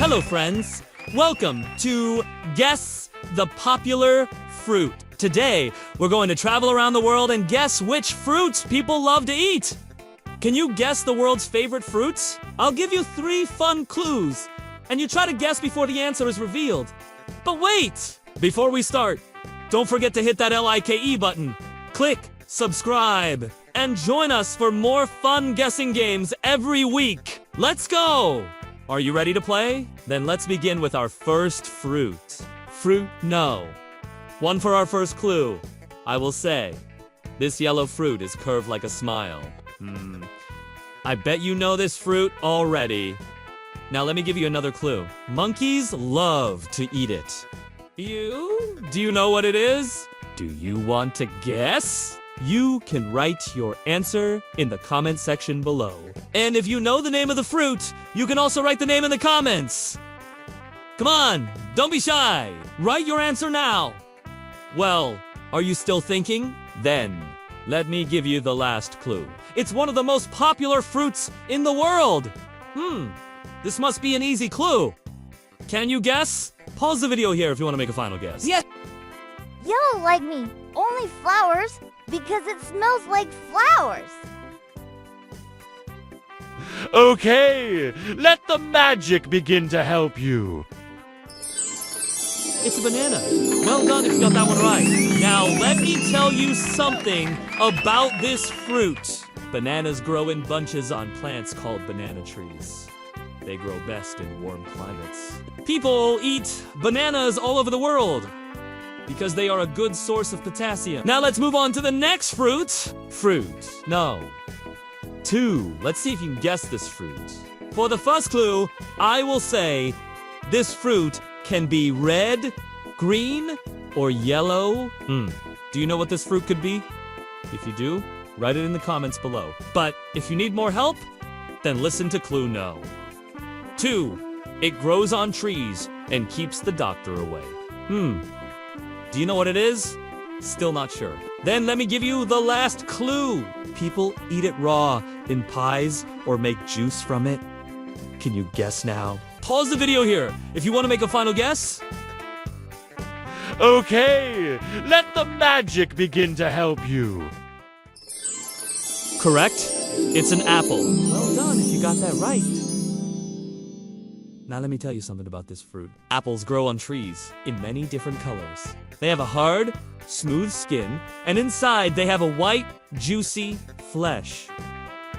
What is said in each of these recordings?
Hello, friends. Welcome to Guess the Popular Fruit. Today, we're going to travel around the world and guess which fruits people love to eat. Can you guess the world's favorite fruits? I'll give you 3 fun clues, and you try to guess before the answer is revealed. But wait! Before we start, don't forget to hit that like button. Click subscribe, and join us for more fun guessing games every week. Let's go! Are you ready to play? Then let's begin with our first fruit. Fruit no. One for our first clue. I will say, this yellow fruit is curved like a smile. I bet you know this fruit already. Now let me give you another clue. Monkeys love to eat it. Do you know what it is? Do you want to guess? You can write your answer in the comment section below. And if you know the name of the fruit, you can also write the name in the comments. Come on, don't be shy. Write your answer now. Well, are you still thinking? Then, let me give you the last clue. It's one of the most popular fruits in the world. This must be an easy clue. Can you guess? Pause the video here if you want to make a final guess. Yes. Yellow like me, only flowers, because it smells like flowers. Okay, let the magic begin to help you. It's a banana. Well done if you got that one right. Now, let me tell you something about this fruit. Bananas grow in bunches on plants called banana trees. They grow best in warm climates. People eat bananas all over the world because they are a good source of potassium. Now let's move on to the next fruit. Fruit. No. 2. Let's see if you can guess this fruit. For the first clue, I will say this fruit can be red, green, or yellow. Do you know what this fruit could be? If you do, write it in the comments below. But if you need more help, then listen to clue no. 2. It grows on trees and keeps the doctor away. Do you know what it is? Still not sure. Then let me give you the last clue. People eat it raw in pies or make juice from it. Can you guess now? Pause the video here if you want to make a final guess. Okay, let the magic begin to help you. Correct. It's an apple. Well done if you got that right. Now let me tell you something about this fruit. Apples grow on trees in many different colors. They have a hard, smooth skin, and inside they have a white, juicy flesh.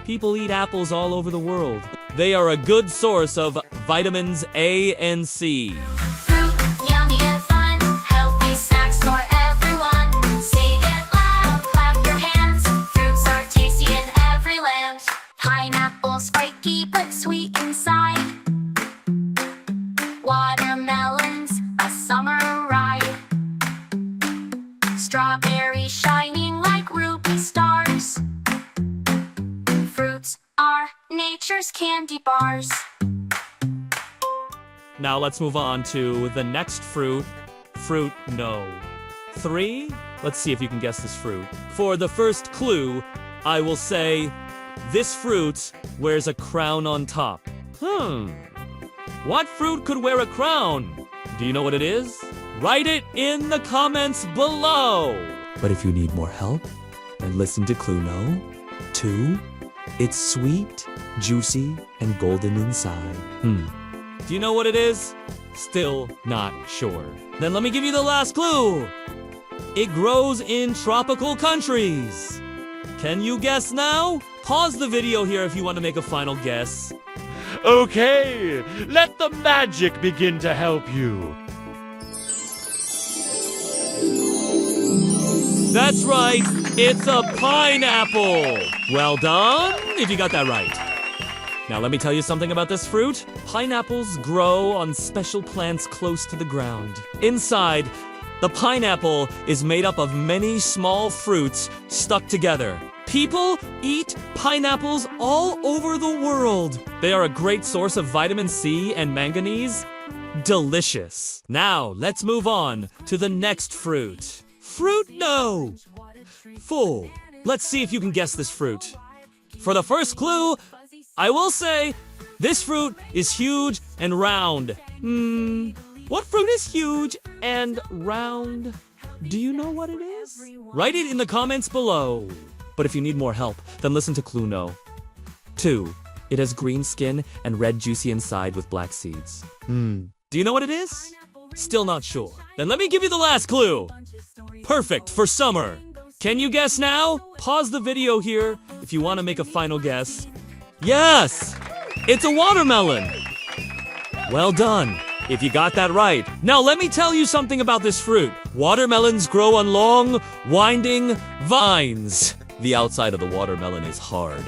People eat apples all over the world. They are a good source of vitamins A and C. Fruit, yummy and fun, healthy snacks for everyone. Say it loud, clap your hands. Fruits are tasty in every land. Pineapples spiky but sweet inside. Watermelons, a summer ride. Strawberries shining like ruby stars. Fruits are nature's candy bars. Now let's move on to the next fruit. Fruit no. 3. Let's see if you can guess this fruit. For the first clue, I will say this fruit wears a crown on top. What fruit could wear a crown? Do you know what it is? Write it in the comments below. But if you need more help, then listen to clue no. 2. It's sweet, juicy, and golden inside. Do you know what it is? Still not sure. Then let me give you the last clue. It grows in tropical countries. Can you guess now? Pause the video here if you want to make a final guess. Okay, let the magic begin to help you. That's right, it's a pineapple. Well done if you got that right. Now let me tell you something about this fruit. Pineapples grow on special plants close to the ground. Inside, the pineapple is made up of many small fruits stuck together. People eat pineapples all over the world. They are a great source of vitamin C and manganese. Delicious. Now, let's move on to the next fruit. Fruit no. 4. Let's see if you can guess this fruit. For the first clue, I will say This fruit is huge and round. What fruit is huge and round? Do you know what it is? Write it in the comments below. But if you need more help, then listen to clue no. 2. It has green skin and red juicy inside with black seeds. Do you know what it is? Still not sure. Then let me give you the last clue. Perfect for summer. Can you guess now? Pause the video here if you want to make a final guess. Yes! It's a watermelon! Well done, if you got that right. Now let me tell you something about this fruit. Watermelons grow on long, winding vines. The outside of the watermelon is hard,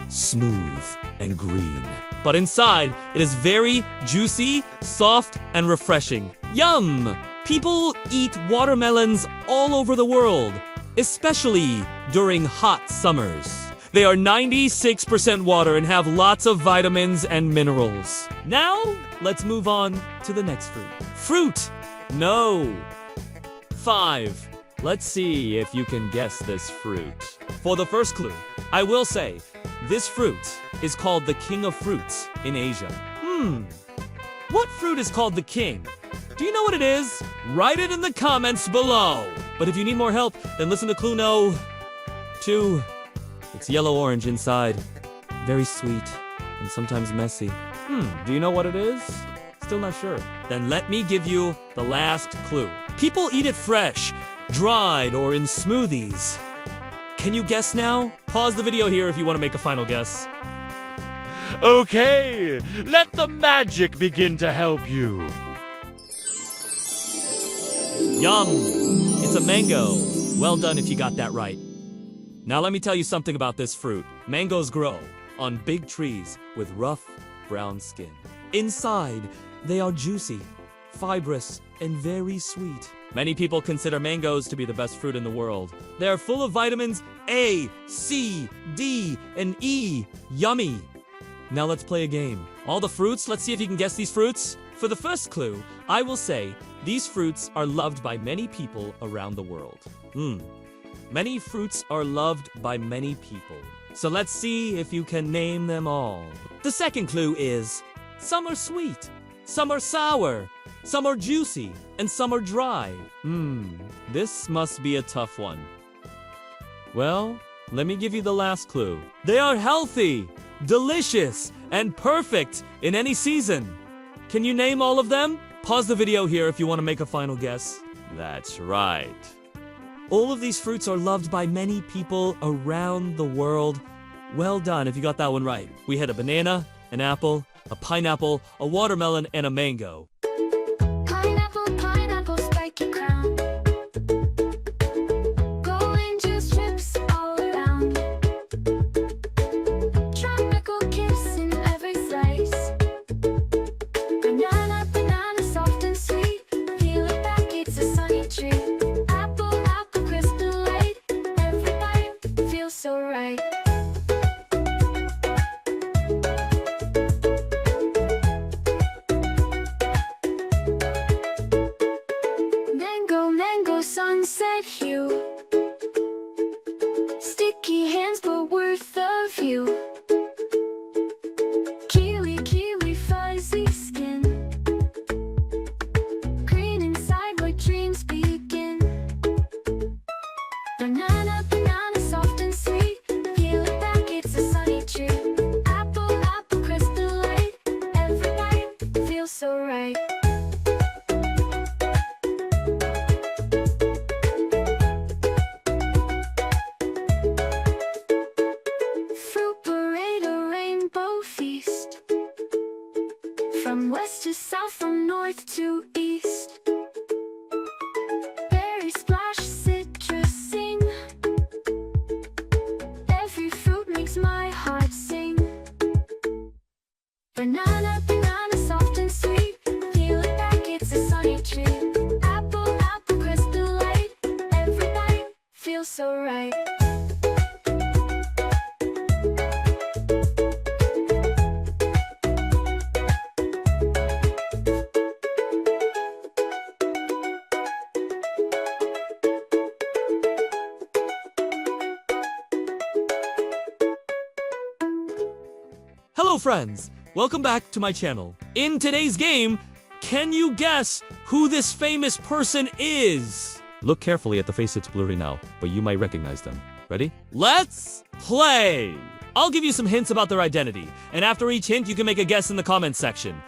smooth, and green. But inside, it is very juicy, soft, and refreshing. Yum! People eat watermelons all over the world, especially during hot summers. They are 96% water and have lots of vitamins and minerals. Now, let's move on to the next fruit. Fruit! No! 5. Let's see if you can guess this fruit. For the first clue, I will say, this fruit is called the king of fruits in Asia. What fruit is called the king? Do you know what it is? Write it in the comments below. But if you need more help, then listen to clue no. 2. It's yellow-orange inside. Very sweet and sometimes messy. Do you know what it is? Still not sure. Then let me give you the last clue. People eat it fresh, dried, or in smoothies. Can you guess now? Pause the video here if you want to make a final guess. Okay, let the magic begin to help you. Yum! It's a mango. Well done if you got that right. Now let me tell you something about this fruit. Mangoes grow on big trees with rough, brown skin. Inside, they are juicy, fibrous, and very sweet. Many people consider mangoes to be the best fruit in the world. They are full of vitamins A, C, D, and E. Yummy! Now let's play a game. All the fruits, let's see if you can guess these fruits. For the first clue, I will say these fruits are loved by many people around the world. Many fruits are loved by many people. So let's see if you can name them all. The second clue is, some are sweet, some are sour, some are juicy, and some are dry. This must be a tough one. Well, let me give you the last clue. They are healthy, delicious, and perfect in any season. Can you name all of them? Pause the video here if you want to make a final guess. That's right. All of these fruits are loved by many people around the world. Well done if you got that one right. We had a banana, an apple, a pineapple, a watermelon, and a mango. Pineapple, pineapple, spiky crown. Golden juice drips all around. Tropical kiss in every slice. Banana, banana, soft and sweet. Peel it back, it's a sunny treat. Apple, apple, crystal light. Every bite feels so right. Sunset hue. Sticky hands but worth the view. Kiwi, kiwi, fuzzy skin. Green inside where dreams begin. Banana, banana, soft and sweet. Peel it back, it's a sunny treat. Apple, apple, crystal light. Every bite feels so right. From west to south, from north to east. Berry splash, citrus sing. Every fruit makes my heart sing. Banana, banana, soft and sweet. Peel it back, it's a sunny treat. Apple, apple, crystal light. Every bite feels so right. Hello friends! welcome back to my channel. In today's game, can you guess who this famous person is? Look carefully at the face, it's blurry now, but you might recognize them. Ready? Let's play! I'll give you some hints about their identity, and after each hint, you can make a guess in the comments section.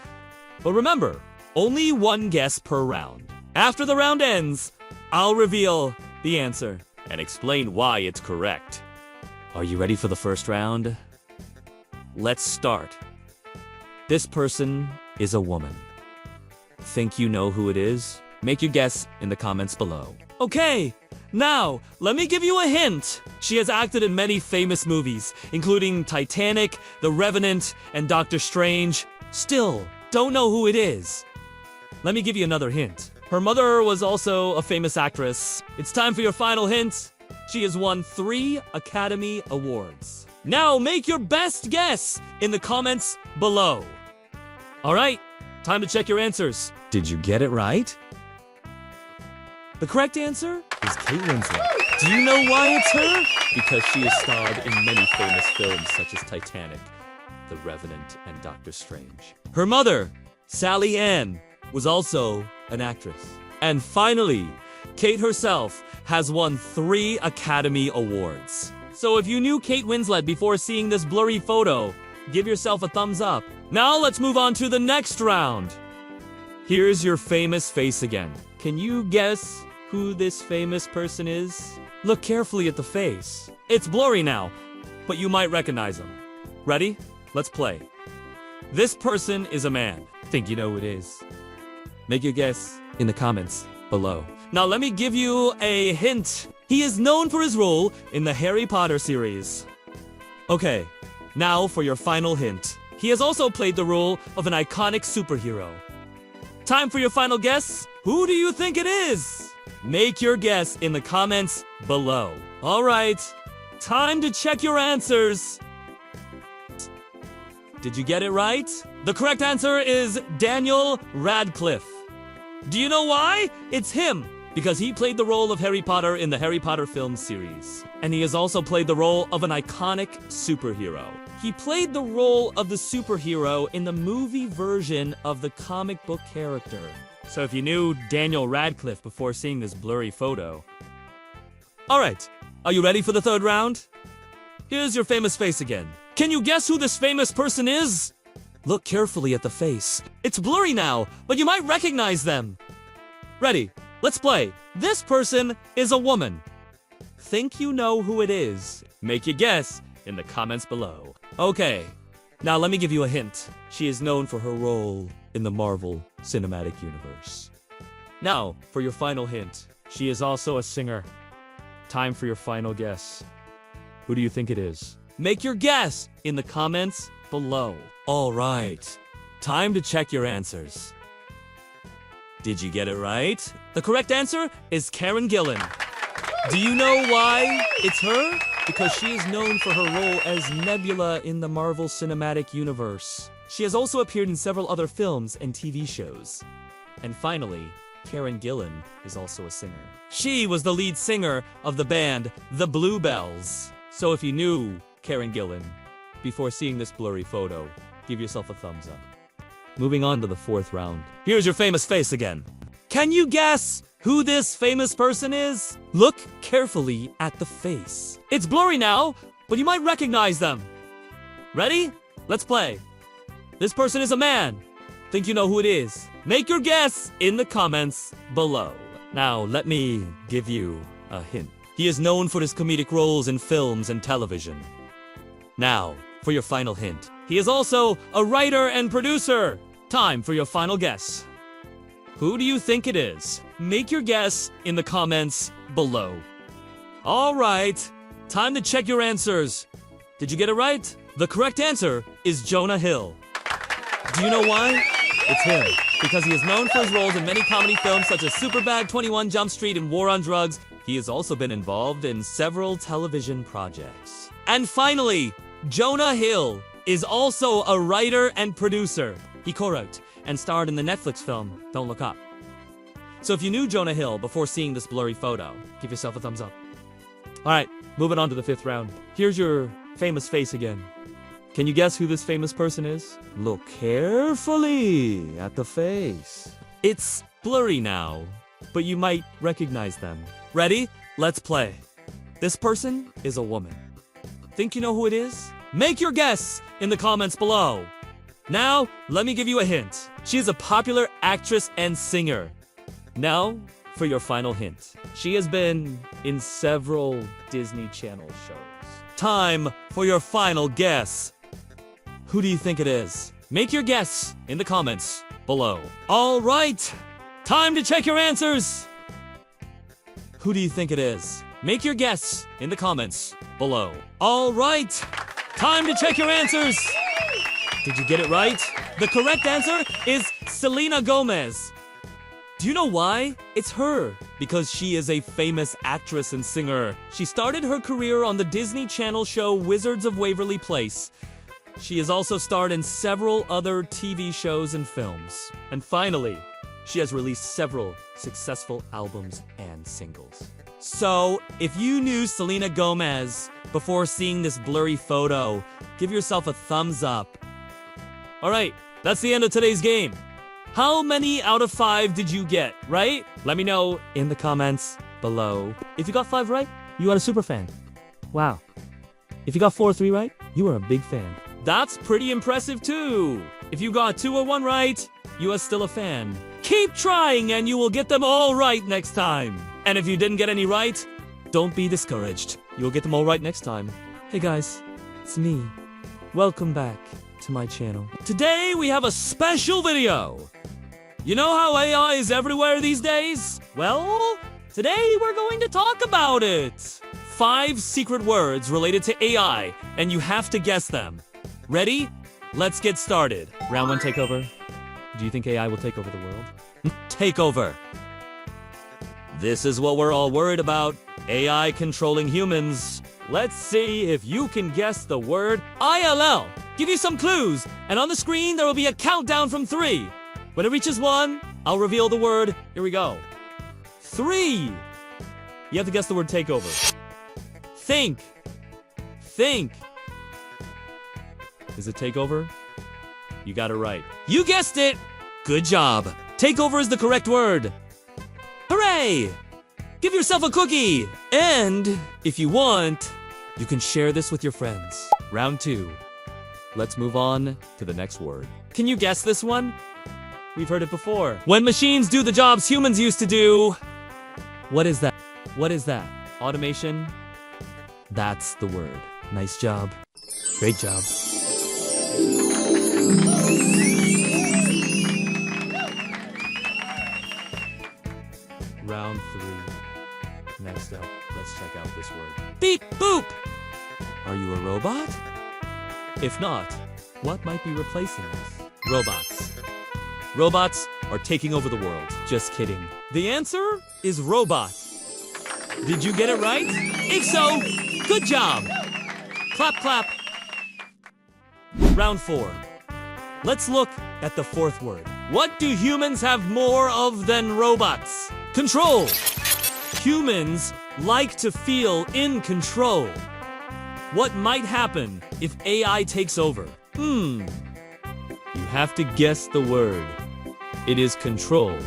But remember, only one guess per round. After the round ends, I'll reveal the answer and explain why it's correct. Are you ready for the first round? Let's start. This person is a woman. Think you know who it is? Make your guess in the comments below. Okay, now let me give you a hint. She has acted in many famous movies, including Titanic, The Revenant, and Doctor Strange. Still, don't know who it is. Let me give you another hint. Her mother was also a famous actress. It's time for your final hint. She has won 3 Academy Awards. Now make your best guess in the comments below. All right, time to check your answers. Did you get it right? The correct answer is Kate Winslet. Do you know why it's her? Because she has starred in many famous films such as Titanic, The Revenant, and Doctor Strange. Her mother, Sally Ann, was also an actress. And finally, Kate herself has won 3 Academy Awards. So if you knew Kate Winslet before seeing this blurry photo, give yourself a thumbs up. Now let's move on to the next round. Here's your famous face again. Can you guess who this famous person is? Look carefully at the face. It's blurry now, but you might recognize him. Ready? Let's play. This person is a man. Think you know who it is? Make your guess in the comments below. Now let me give you a hint. He is known for his role in the Harry Potter series. Okay, now for your final hint. He has also played the role of an iconic superhero. Time for your final guess. Who do you think it is? Make your guess in the comments below. All right, time to check your answers. Did you get it right? The correct answer is Daniel Radcliffe. Do you know why? It's him, because he played the role of Harry Potter in the Harry Potter film series. And he has also played the role of an iconic superhero. He played the role of the superhero in the movie version of the comic book character. So if you knew Daniel Radcliffe before seeing this blurry photo. All right, are you ready for the third round? Here's your famous face again. Can you guess who this famous person is? Look carefully at the face. It's blurry now, but you might recognize them. Ready? Let's play. This person is a woman. Think you know who it is? Make your guess in the comments below. Okay, now let me give you a hint. She is known for her role in the Marvel Cinematic Universe. Now, for your final hint. She is also a singer. Time for your final guess. Who do you think it is? Make your guess in the comments below. All right, time to check your answers. Did you get it right? The correct answer is Karen Gillan. Do you know why it's her? Because she is known for her role as Nebula in the Marvel Cinematic Universe. She has also appeared in several other films and TV shows. And finally, Karen Gillan is also a singer. She was the lead singer of the band The Bluebells. So if you knew Karen Gillan before seeing this blurry photo, give yourself a thumbs up. Moving on to the fourth round. Here's your famous face again. Can you guess who this famous person is? Look carefully at the face. It's blurry now, but you might recognize them. Ready? Let's play. This person is a man. Think you know who it is? Make your guess in the comments below. Now, let me give you a hint. He is known for his comedic roles in films and television. Now, for your final hint. He is also a writer and producer. Time for your final guess. Who do you think it is? Make your guess in the comments below. All right, time to check your answers. Did you get it right? The correct answer is Jonah Hill. Do you know why? It's him. Because he is known for his roles in many comedy films such as Superbad, 21 Jump Street, and War on Drugs. He has also been involved in several television projects. And finally, Jonah Hill is also a writer and producer. He co-wrote and starred in the Netflix film Don't Look Up. So if you knew Jonah Hill before seeing this blurry photo, give yourself a thumbs up. All right, moving on to the fifth round. Here's your famous face again. Can you guess who this famous person is? Look carefully at the face. It's blurry now, but you might recognize them. Ready? Let's play. This person is a woman. Think you know who it is? Make your guess in the comments below. Now, let me give you a hint. She is a popular actress and singer. Now, for your final hint. She has been in several Disney Channel shows. Time for your final guess. Who do you think it is? Make your guess in the comments below. All right, time to check your answers. Who do you think it is? Make your guess in the comments below. All right, time to check your answers. Did you get it right? The correct answer is Selena Gomez. Do you know why? It's her, because she is a famous actress and singer. She started her career on the Disney Channel show Wizards of Waverly Place. She has also starred in several other TV shows and films. And finally, she has released several successful albums and singles. So, if you knew Selena Gomez before seeing this blurry photo, give yourself a thumbs up. Alright, that's the end of today's game. How many out of 5 did you get, right? Let me know in the comments below. If you got 5 right, you are a super fan. Wow. If you got 4 or 3 right, you are a big fan. That's pretty impressive too. If you got 2 or 1 right, you are still a fan. Keep trying and you will get them all right next time. And if you didn't get any right, don't be discouraged. You'll get them all right next time. Hey guys, it's me. Welcome back to my channel. Today we have a special video. You know how AI is everywhere these days? Well, today we're going to talk about it. 5 secret words related to AI, and you have to guess them. Ready? Let's get started. Round 1 takeover. Do you think AI will take over the world? Takeover. This is what we're all worried about. AI controlling humans. Let's see if you can guess the word ILL. Give you some clues, and on the screen there will be a countdown from 3. When it reaches 1, I'll reveal the word. Here we go. 3. You have to guess the word takeover. Think. Think. Is it takeover? You got it right. You guessed it! Good job. Takeover is the correct word. Hooray! Give yourself a cookie! And if you want, you can share this with your friends. Round 2. Let's move on to the next word. Can you guess this one? We've heard it before. When machines do the jobs humans used to do. What is that? What is that? Automation? That's the word. Nice job. Great job. Round 3. Next up, let's check out this word. Beep boop! Are you a robot? If not, what might be replacing us? Robots. Robots are taking over the world. Just kidding. The answer is robot. Did you get it right? If so, good job. Clap, clap. Round 4. Let's look at the 4th word. What do humans have more of than robots? Control. Humans like to feel in control. What might happen if AI takes over? You have to guess the word. It is control.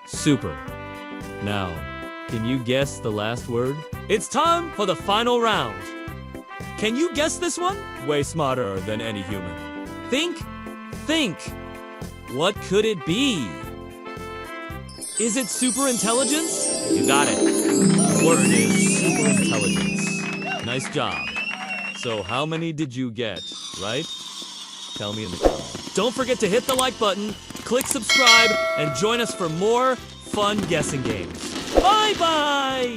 Super. Now, can you guess the last word? It's time for the final round. Can you guess this one? Way smarter than any human. Think. Think. What could it be? Is it super intelligence? You got it. The word is super intelligence. Nice job. So how many did you get, right? Tell me in the comments. Don't forget to hit the like button, click subscribe, and join us for more fun guessing games. Bye-bye!